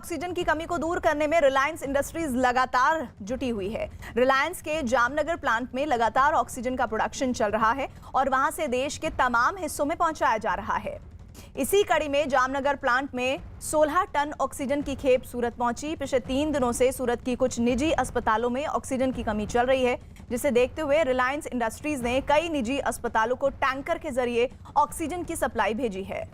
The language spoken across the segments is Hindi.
ऑक्सीजन की कमी को दूर करने में रिलायंस इंडस्ट्रीज लगातार जुटी हुई है। रिलायंस के जामनगर प्लांट में लगातार ऑक्सीजन का प्रोडक्शन चल रहा है और वहां से देश के तमाम हिस्सों में पहुंचाया जा रहा है। इसी कड़ी में जामनगर प्लांट में 16 टन ऑक्सीजन की खेप सूरत पहुंची। पिछले 3 दिनों से सूरत की कुछ निजी अस्पतालों में ऑक्सीजन की कमी चल रही है, जिसे देखते हुए रिलायंस इंडस्ट्रीज ने कई निजी अस्पतालों को टैंकर के जरिए ऑक्सीजन की सप्लाई भेजी है।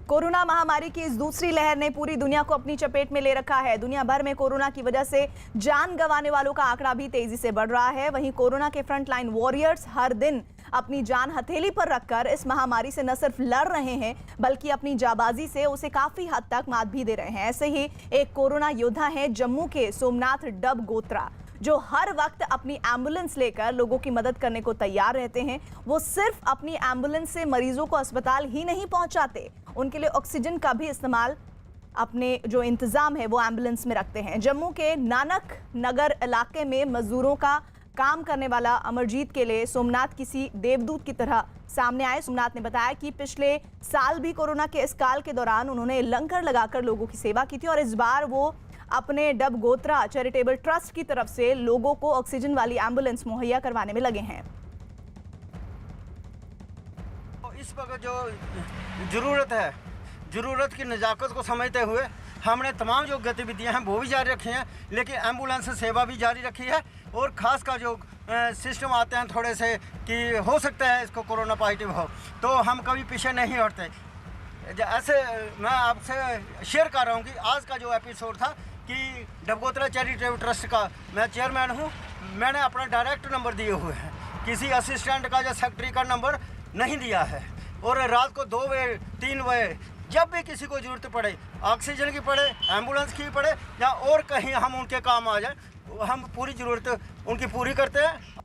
कोरोना महामारी की इस दूसरी लहर ने पूरी दुनिया को अपनी चपेट में ले रखा है। दुनिया भर में कोरोना की वजह से जान गंवाने वालों का आंकड़ा भी तेजी से बढ़ रहा है। वहीं कोरोना के फ्रंटलाइन वॉरियर्स हर दिन अपनी जान हथेली पर रखकर इस महामारी से न सिर्फ लड़ रहे हैं, बल्कि अपनी जाबाजी से उसे काफी हद तक मात भी दे रहे हैं। ऐसे ही एक कोरोना योद्धा है जम्मू के सोमनाथ डब गोत्रा, जो हर वक्त अपनी एम्बुलेंस लेकर लोगों की मदद करने को तैयार रहते हैं। वो सिर्फ अपनी एम्बुलेंस से मरीजों को अस्पताल ही नहीं पहुंचाते, उनके लिए ऑक्सीजन का भी इस्तेमाल अपने जो इंतजाम है वो एम्बुलेंस में रखते हैं। जम्मू के नानक नगर इलाके में मजदूरों का काम करने वाला अमरजीत के लिए सोमनाथ किसी देवदूत की तरह सामने आए। सोमनाथ ने बताया कि पिछले साल भी कोरोना के इस काल के दौरान उन्होंने लंगर लगाकर लोगों की सेवा की थी और इस बार वो अपने डब गोत्रा चैरिटेबल ट्रस्ट की तरफ से लोगों को ऑक्सीजन वाली एम्बुलेंस मुहैया करवाने में लगे हैं। इस वक्त जो जरूरत की नज़ाकत को समझते हुए हमने तमाम जो गतिविधियां हैं वो भी जारी रखी हैं, लेकिन एम्बुलेंस सेवा भी जारी रखी है। और ख़ास का जो सिस्टम आते हैं थोड़े से कि हो सकता है इसको कोरोना पॉजिटिव हो, तो हम कभी पीछे नहीं हटते। ऐसे मैं आपसे शेयर कर रहा हूँ कि आज का जो एपिसोड था कि डबगोत्रा चैरिटेबल ट्रस्ट का मैं चेयरमैन हूँ। मैंने अपना डायरेक्ट नंबर दिए हुए हैं, किसी असिस्टेंट का या सेक्रेटरी का नंबर नहीं दिया है। और रात को 2 बजे 3 बजे जब भी किसी को ज़रूरत पड़े, ऑक्सीजन की पड़े, एम्बुलेंस की पड़े या और कहीं हम उनके काम आ जाए, हम पूरी ज़रूरत उनकी पूरी करते हैं।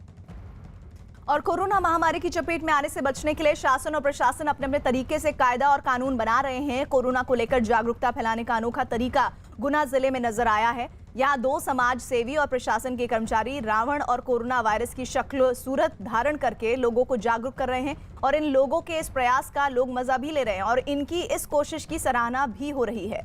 और कोरोना महामारी की चपेट में आने से बचने के लिए शासन और प्रशासन अपने अपने तरीके से कायदा और कानून बना रहे हैं। कोरोना को लेकर जागरूकता फैलाने का अनोखा तरीका गुना जिले में नजर आया है। यहाँ 2 समाज सेवी और प्रशासन के कर्मचारी रावण और कोरोना वायरस की शक्ल सूरत धारण करके लोगों को जागरूक कर रहे हैं और इन लोगों के इस प्रयास का लोग मजा भी ले रहे हैं और इनकी इस कोशिश की सराहना भी हो रही है।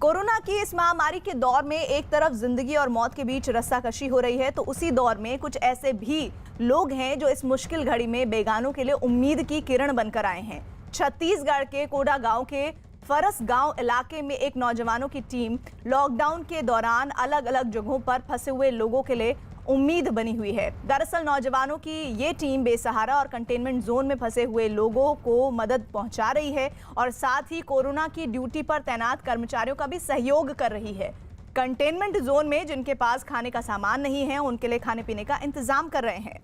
कोरोना की इस महामारी के दौर में एक तरफ जिंदगी और मौत के बीच रस्साकशी हो रही है, तो उसी दौर में कुछ ऐसे भी लोग हैं जो इस मुश्किल घड़ी में बेगानों के लिए उम्मीद की किरण बनकर आए हैं। छत्तीसगढ़ के कोडा गांव के फरस गांव इलाके में एक नौजवानों की टीम लॉकडाउन के दौरान अलग अलग जगहों पर फंसे हुए लोगों के लिए उम्मीद बनी हुई है। दरअसल नौजवानों की ये टीम बेसहारा और कंटेनमेंट जोन में फंसे हुए लोगों को मदद पहुंचा रही है और साथ ही कोरोना की ड्यूटी पर तैनात कर्मचारियों का भी सहयोग कर रही है। कंटेनमेंट जोन में जिनके पास खाने का सामान नहीं है, उनके लिए खाने पीने का इंतजाम कर रहे हैं।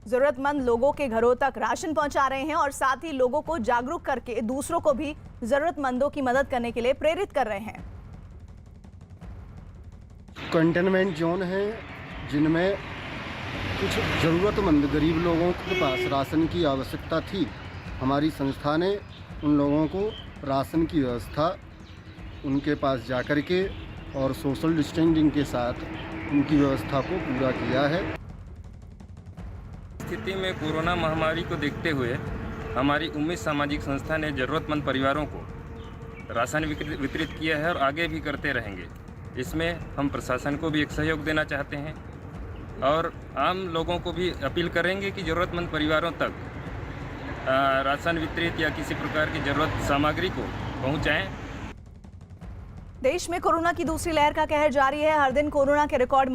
जरूरतमंद लोगों के घरों तक राशन पहुंचा रहे हैं और साथ ही लोगों को जागरूक करके दूसरों को भी जरूरतमंदों की मदद करने के लिए प्रेरित कर रहे हैं। कंटेनमेंट जोन है जिनमें कुछ ज़रूरतमंद गरीब लोगों के पास राशन की आवश्यकता थी। हमारी संस्था ने उन लोगों को राशन की व्यवस्था उनके पास जाकर के और सोशल डिस्टेंसिंग के साथ उनकी व्यवस्था को पूरा किया है। स्थिति में कोरोना महामारी को देखते हुए हमारी उम्मीद सामाजिक संस्था ने ज़रूरतमंद परिवारों को राशन वितरित किया है और आगे भी करते रहेंगे। इसमें हम प्रशासन को भी एक सहयोग देना चाहते हैं और आम लोगों को भी अपील करेंगे कि ज़रूरतमंद परिवारों तक राशन वितरित या किसी प्रकार की ज़रूरत सामग्री को पहुंचाएं। देश में कोरोना की दूसरी लहर का कहर जारी है। हर दिन कोरोना के रिकॉर्ड